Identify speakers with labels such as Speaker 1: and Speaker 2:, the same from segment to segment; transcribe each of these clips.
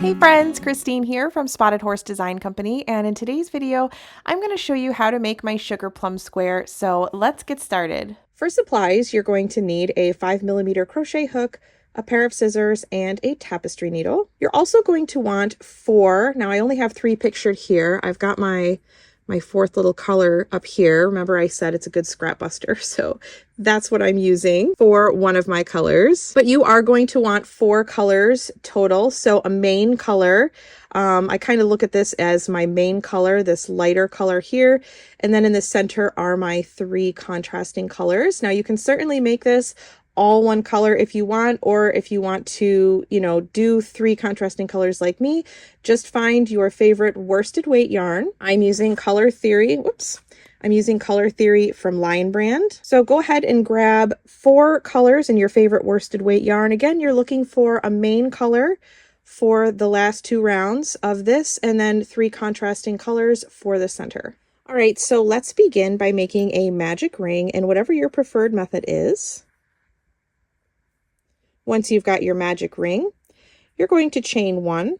Speaker 1: Hey friends, Christine here from Spotted Horse Design Company, and in today's video, I'm going to show you how to make my Sugar Plum Square, so let's get started. For supplies, you're going to need a 5mm crochet hook, a pair of scissors, and a tapestry needle. You're also going to want 4, now I only have 3 pictured here. I've got my fourth little color up here. Remember I said it's a good scrap buster, so that's what I'm using for one of my colors. But you are going to want 4 colors total, so a main color. I kind of look at this as my main color, this lighter color here, and then in the center are my 3 contrasting colors. Now you can certainly make this all one color if you want, or if you want to, do 3 contrasting colors like me, just find your favorite worsted weight yarn. I'm using Color Theory. I'm using Color Theory from Lion Brand. So go ahead and grab 4 colors in your favorite worsted weight yarn. Again, you're looking for a main color for the last 2 rounds of this, and then 3 contrasting colors for the center. All right, so let's begin by making a magic ring in whatever your preferred method is. Once you've got your magic ring, you're going to chain 1.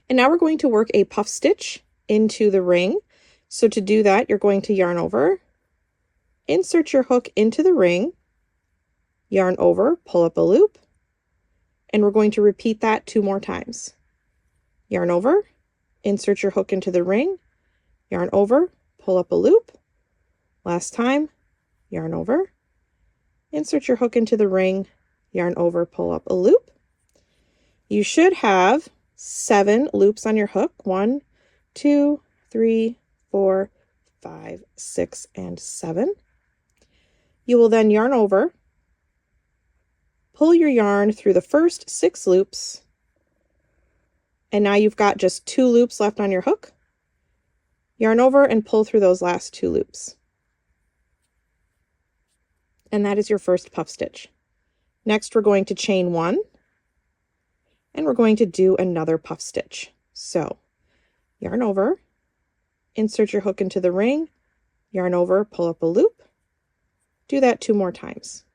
Speaker 1: And now we're going to work a puff stitch into the ring. So to do that, you're going to yarn over, insert your hook into the ring, yarn over, pull up a loop, and we're going to repeat that 2 more times. Yarn over, insert your hook into the ring, yarn over, pull up a loop. Last time, yarn over, insert your hook into the ring, yarn over, pull up a loop. You should have 7 loops on your hook. 1, 2, 3, 4, 5, 6, and 7. You will then yarn over, pull your yarn through the first 6 loops, and now you've got just 2 loops left on your hook. Yarn over and pull through those last 2 loops. And that is your first puff stitch. Next, we're going to chain 1, and we're going to do another puff stitch. So yarn over, insert your hook into the ring, yarn over, pull up a loop. Do that 2 more times.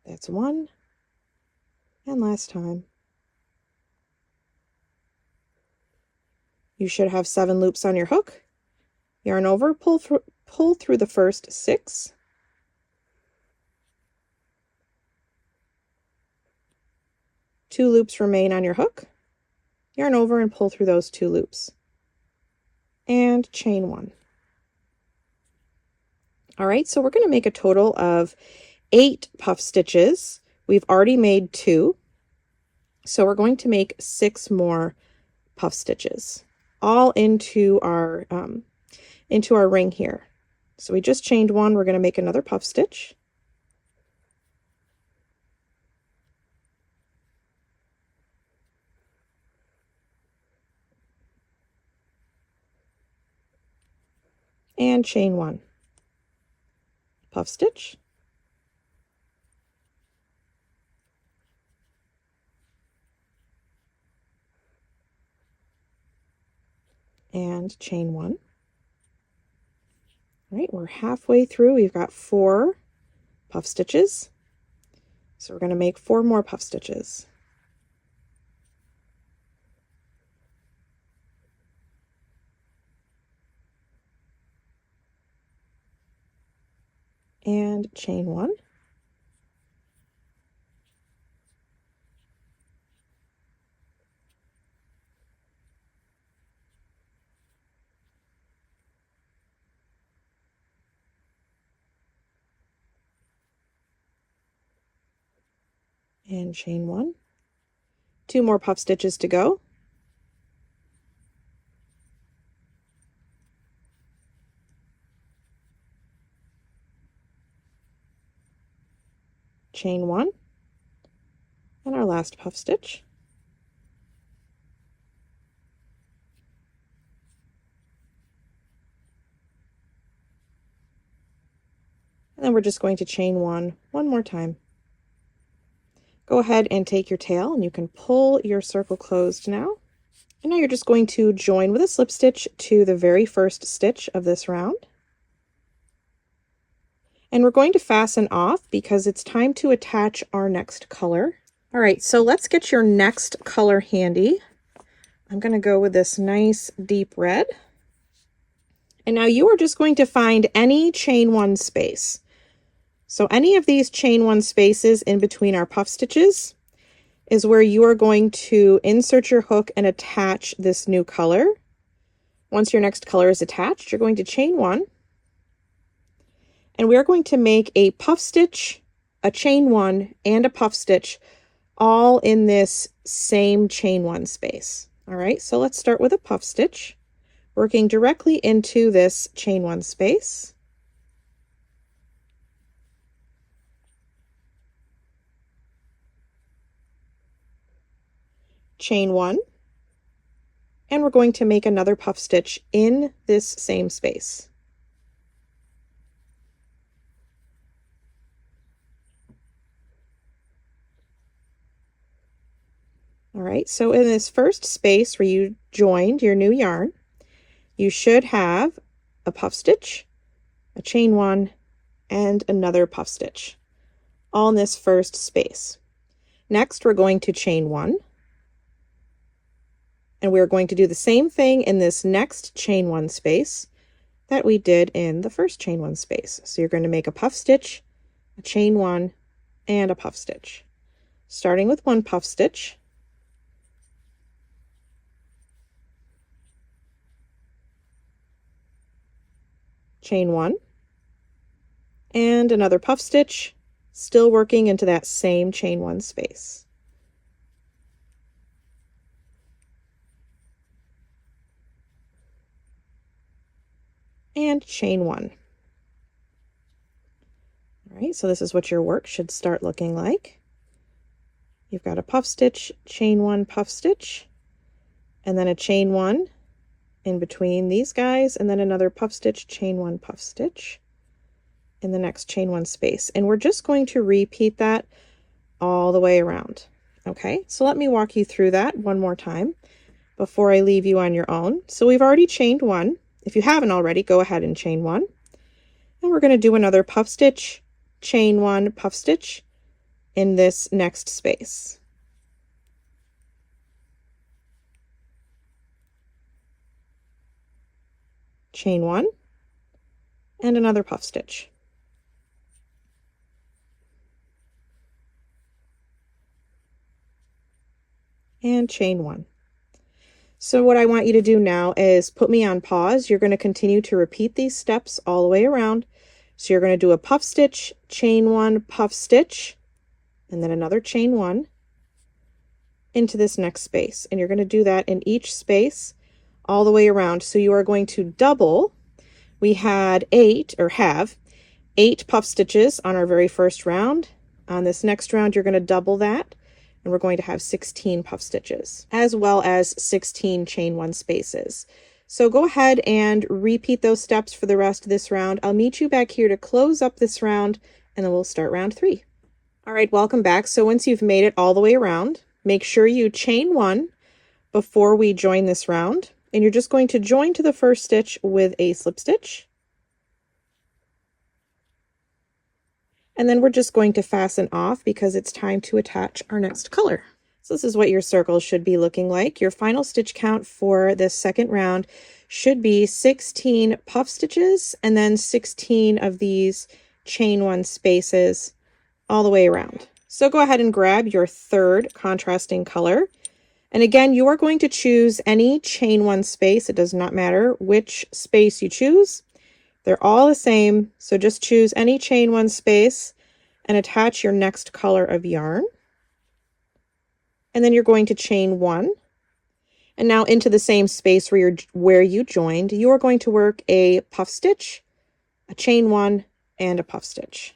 Speaker 1: That's 1, and last time. You should have 7 loops on your hook. Yarn over, pull through the first 6. Two loops remain on your hook. Yarn over and pull through those 2 loops. And chain 1. All right, so we're going to make a total of 8 puff stitches. We've already made 2. So we're going to make 6 more puff stitches, all into our ring here. So we just chained 1, we're going to make another puff stitch. And chain 1. Puff stitch. And chain 1. All right, we're halfway through. We've got 4 puff stitches. So we're going to make 4 more puff stitches. And chain 1. And chain 1. 2 more puff stitches to go. Chain 1, and our last puff stitch. And then we're just going to chain 1 more time. Go ahead and take your tail, and you can pull your circle closed now. And now you're just going to join with a slip stitch to the very first stitch of this round. And we're going to fasten off because it's time to attach our next color. All right, so let's get your next color handy. I'm going to go with this nice deep red. And now you are just going to find any chain one space. So any of these chain one spaces in between our puff stitches is where you are going to insert your hook and attach this new color. Once your next color is attached, you're going to chain one, and we are going to make a puff stitch, a chain one, and a puff stitch all in this same chain one space. All right, so let's start with a puff stitch, working directly into this chain one space. Chain one, and we're going to make another puff stitch in this same space. All right, so in this first space where you joined your new yarn, you should have a puff stitch, a chain one, and another puff stitch, all in this first space. Next, we're going to chain one, and we're going to do the same thing in this next chain one space that we did in the first chain one space. So you're going to make a puff stitch, a chain one, and a puff stitch. Starting with one puff stitch, chain one, and another puff stitch, still working into that same chain one space. And chain one. All right, so this is what your work should start looking like. You've got a puff stitch, chain one, puff stitch, and then a chain one in between these guys, and then another puff stitch, chain one, puff stitch in the next chain one space. And we're just going to repeat that all the way around. Okay, so let me walk you through that one more time before I leave you on your own. So we've already chained one. If you haven't already, go ahead and chain one. And we're going to do another puff stitch, chain one, puff stitch in this next space. Chain one, and another puff stitch. And chain one. So what I want you to do now is put me on pause. You're going to continue to repeat these steps all the way around. So you're going to do a puff stitch, chain one, puff stitch, and then another chain one into this next space. And you're going to do that in each space all the way around. So you are going to double. We had have 8 puff stitches on our very first round. On this next round, you're going to double that, and we're going to have 16 puff stitches, as well as 16 chain one spaces. So go ahead and repeat those steps for the rest of this round. I'll meet you back here to close up this round, and then we'll start round 3. All right, welcome back. So once you've made it all the way around, make sure you chain one before we join this round. And you're just going to join to the first stitch with a slip stitch. And then we're just going to fasten off because it's time to attach our next color. So this is what your circle should be looking like. Your final stitch count for this second round should be 16 puff stitches and then 16 of these chain one spaces all the way around. So go ahead and grab your third contrasting color. And again, you are going to choose any chain one space. It does not matter which space you choose. They're all the same. So just choose any chain one space and attach your next color of yarn. And then you're going to chain one. And now into the same space where you joined, you are going to work a puff stitch, a chain one, and a puff stitch.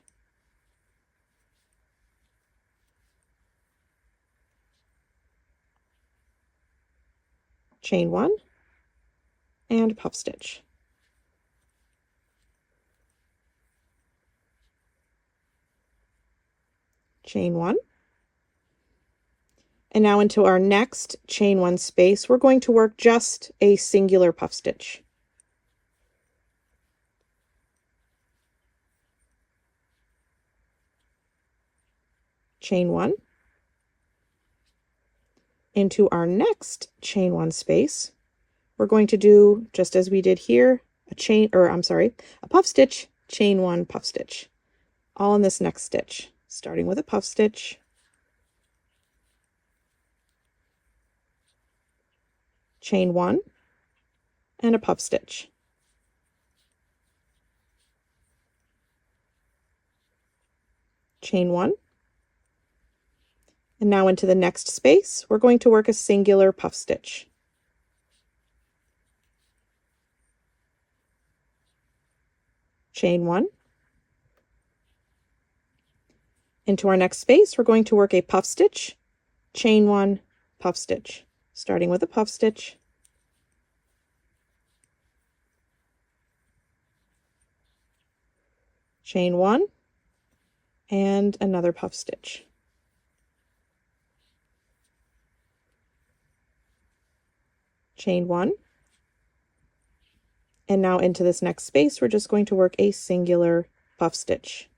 Speaker 1: Chain one, and puff stitch. Chain one. And now into our next chain one space, we're going to work just a singular puff stitch. chain 1. Into our next chain 1 space, we're going to do, just as we did here, a puff stitch, chain 1, puff stitch, all in this next stitch, starting with a puff stitch, chain 1, and a puff stitch. Chain 1. And now into the next space, we're going to work a singular puff stitch. Chain 1. Into our next space, we're going to work a puff stitch, chain 1, puff stitch, starting with a puff stitch, chain 1, and another puff stitch. Chain 1. And now into this next space, we're just going to work a singular puff stitch.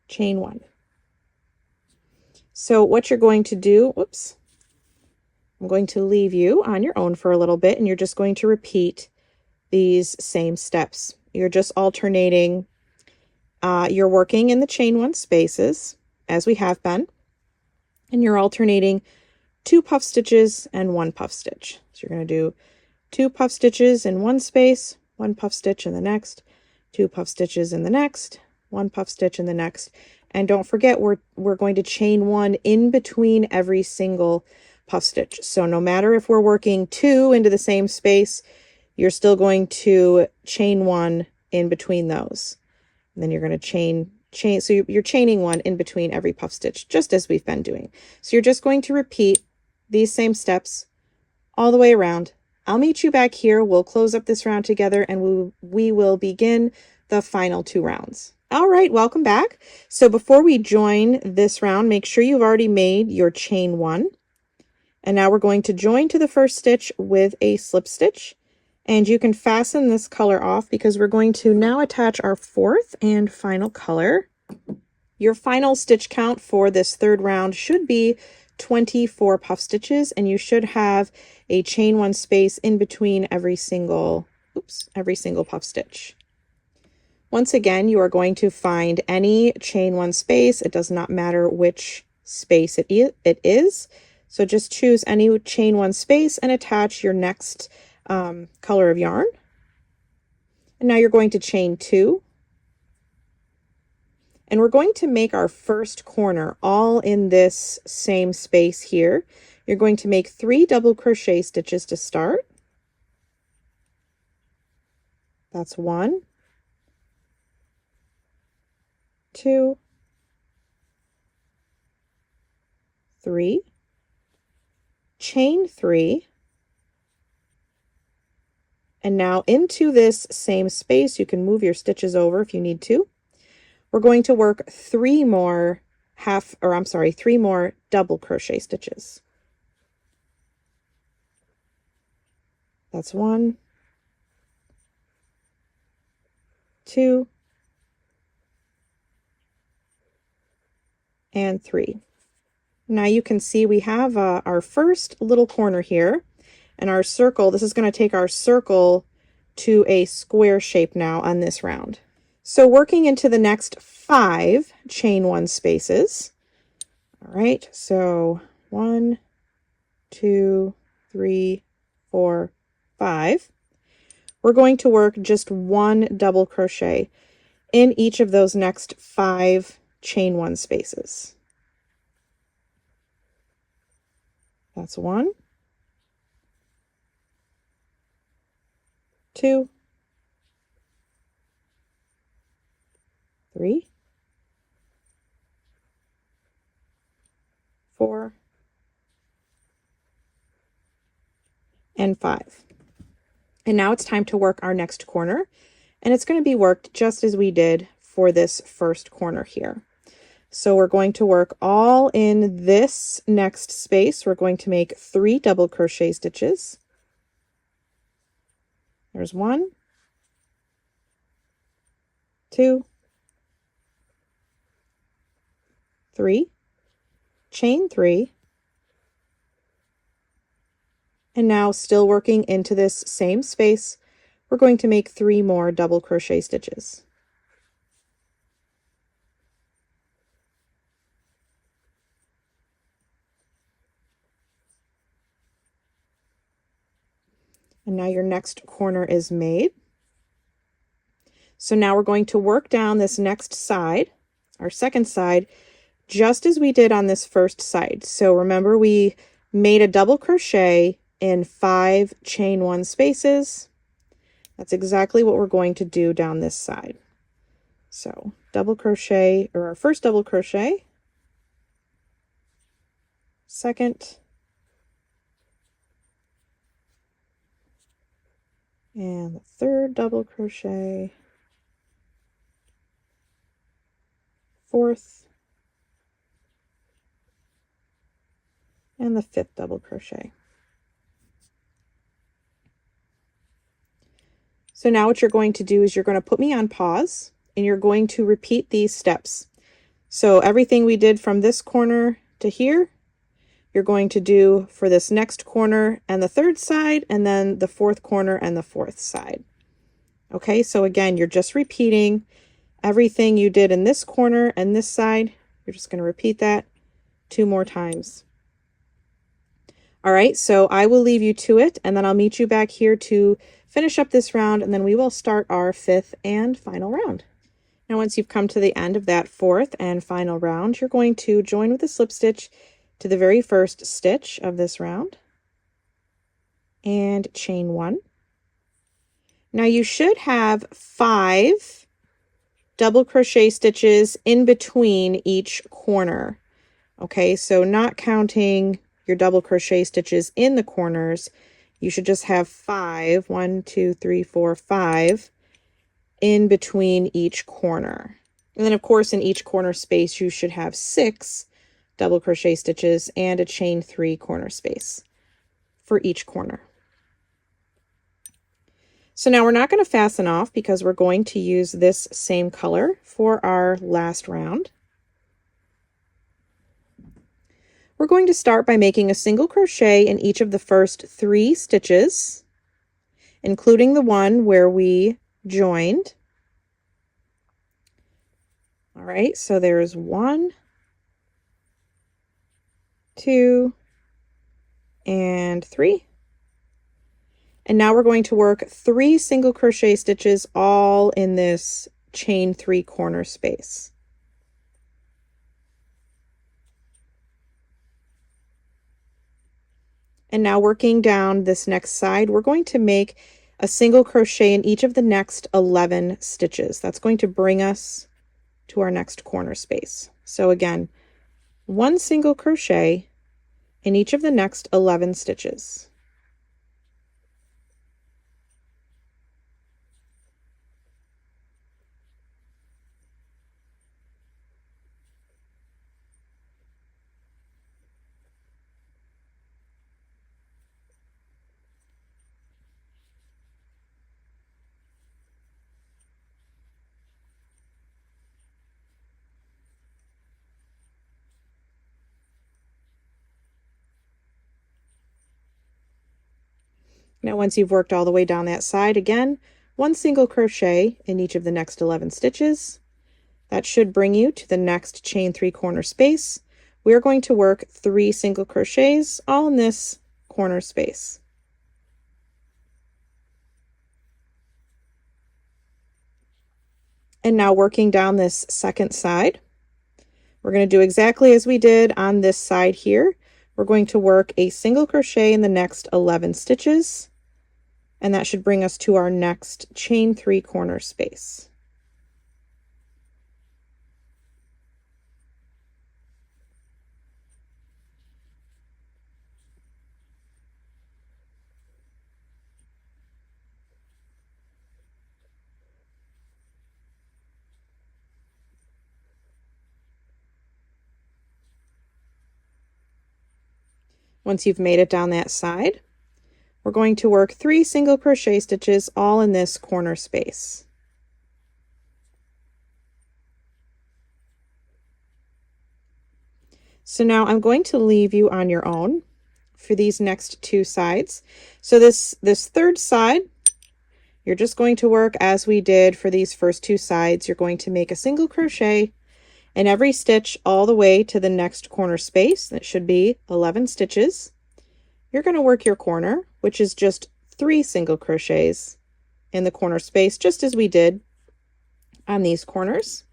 Speaker 1: Chain 1. So what you're going to do, I'm going to leave you on your own for a little bit, and you're just going to repeat these same steps. You're just alternating, you're working in the chain 1 spaces, as we have been, and you're alternating 2 puff stitches and 1 puff stitch. So you're going to do 2 puff stitches in one space, 1 puff stitch in the next, 2 puff stitches in the next, 1 puff stitch in the next. And don't forget, we're going to chain 1 in between every single puff stitch. So no matter if we're working 2 into the same space, you're still going to chain 1 in between those. And then you're going to chain, so you're chaining 1 in between every puff stitch, just as we've been doing. So you're just going to repeat these same steps all the way around. I'll meet you back here. We'll close up this round together, and we will begin the final 2 rounds. All right, welcome back. So before we join this round, make sure you've already made your chain 1. And now we're going to join to the first stitch with a slip stitch. And you can fasten this color off because we're going to now attach our 4th and final color. Your final stitch count for this 3rd round should be 24 puff stitches, and you should have a chain 1 space in between every single puff stitch. Once again, you are going to find any chain 1 space. It does not matter which space it is. So just choose any chain 1 space and attach your next color of yarn. And now you're going to chain 2. And we're going to make our first corner all in this same space here. You're going to make 3 double crochet stitches to start. That's 1, 2, 3, chain 3, and now into this same space, you can move your stitches over if you need to. We're going to work 3 more 3 more double crochet stitches. That's 1, 2, and 3. Now you can see we have our first little corner here, and our circle, this is going to take our circle to a square shape now on this round. So working into the next 5 chain 1 spaces. All right, so 1, 2, 3, 4, 5. We're going to work just 1 double crochet in each of those next 5 chain 1 spaces. That's 1, 2, 3, 4, and 5. And now it's time to work our next corner, and it's going to be worked just as we did for this first corner here. So we're going to work all in this next space. We're going to make 3 double crochet stitches. There's 1, 2, 3, chain 3, and now still working into this same space, we're going to make 3 more double crochet stitches. And now your next corner is made. So now we're going to work down this next side, our second side, just as we did on this first side. So remember, we made a double crochet in 5 chain 1 spaces. That's exactly what we're going to do down this side. So double crochet, or our first double crochet, second, and the third double crochet, fourth, and the fifth double crochet. So now what you're going to do is you're going to put me on pause, and you're going to repeat these steps. So everything we did from this corner to here, you're going to do for this next corner and the third side, and then the fourth corner and the fourth side. Okay, so again, you're just repeating everything you did in this corner and this side. You're just going to repeat that 2 more times. All right, so I will leave you to it, and then I'll meet you back here to finish up this round, and then we will start our 5th and final round. Now, once you've come to the end of that 4th and final round, you're going to join with a slip stitch to the very first stitch of this round and chain 1. Now you should have 5 double crochet stitches in between each corner. Okay, so not counting your double crochet stitches in the corners, you should just have 5, 1, 2, 3, 4, 5 in between each corner. And then of course in each corner space you should have 6 double crochet stitches and a chain 3 corner space for each corner. So now we're not going to fasten off because we're going to use this same color for our last round. We're going to start by making a single crochet in each of the first 3 stitches, including the one where we joined. All right, so there's 1, 2, and 3. And now we're going to work 3 single crochet stitches all in this chain 3 corner space. And now working down this next side, we're going to make a single crochet in each of the next 11 stitches. That's going to bring us to our next corner space. So again, 1 single crochet in each of the next 11 stitches. Now once you've worked all the way down that side, again, 1 single crochet in each of the next 11 stitches. That should bring you to the next chain 3 corner space. We're going to work 3 single crochets all in this corner space. And now working down this second side, we're going to do exactly as we did on this side here. We're going to work a single crochet in the next 11 stitches, and that should bring us to our next chain 3 corner space. Once you've made it down that side, we're going to work 3 single crochet stitches all in this corner space. So now I'm going to leave you on your own for these next two sides. So this third side, you're just going to work as we did for these first two sides. You're going to make a single crochet in every stitch all the way to the next corner space. That should be 11 stitches. You're going to work your corner, which is just 3 single crochets in the corner space, just as we did on these corners.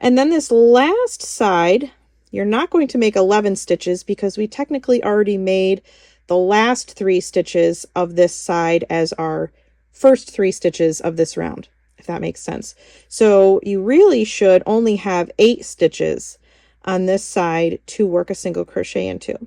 Speaker 1: And then this last side, you're not going to make 11 stitches because we technically already made the last 3 stitches of this side as our first 3 stitches of this round, if that makes sense. So you really should only have 8 stitches on this side to work a single crochet into.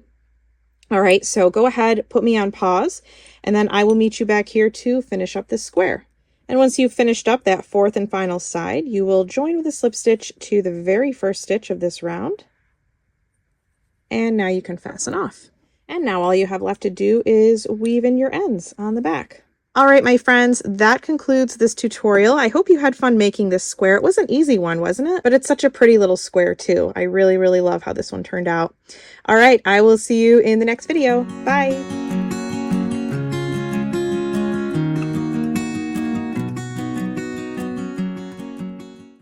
Speaker 1: All right, so go ahead, put me on pause, and then I will meet you back here to finish up this square. And once you've finished up that fourth and final side, you will join with a slip stitch to the very first stitch of this round. And now you can fasten off. And now all you have left to do is weave in your ends on the back. All right, my friends, that concludes this tutorial. I hope you had fun making this square. It was an easy one, wasn't it? But it's such a pretty little square too. I really, really love how this one turned out. All right, I will see you in the next video. Bye.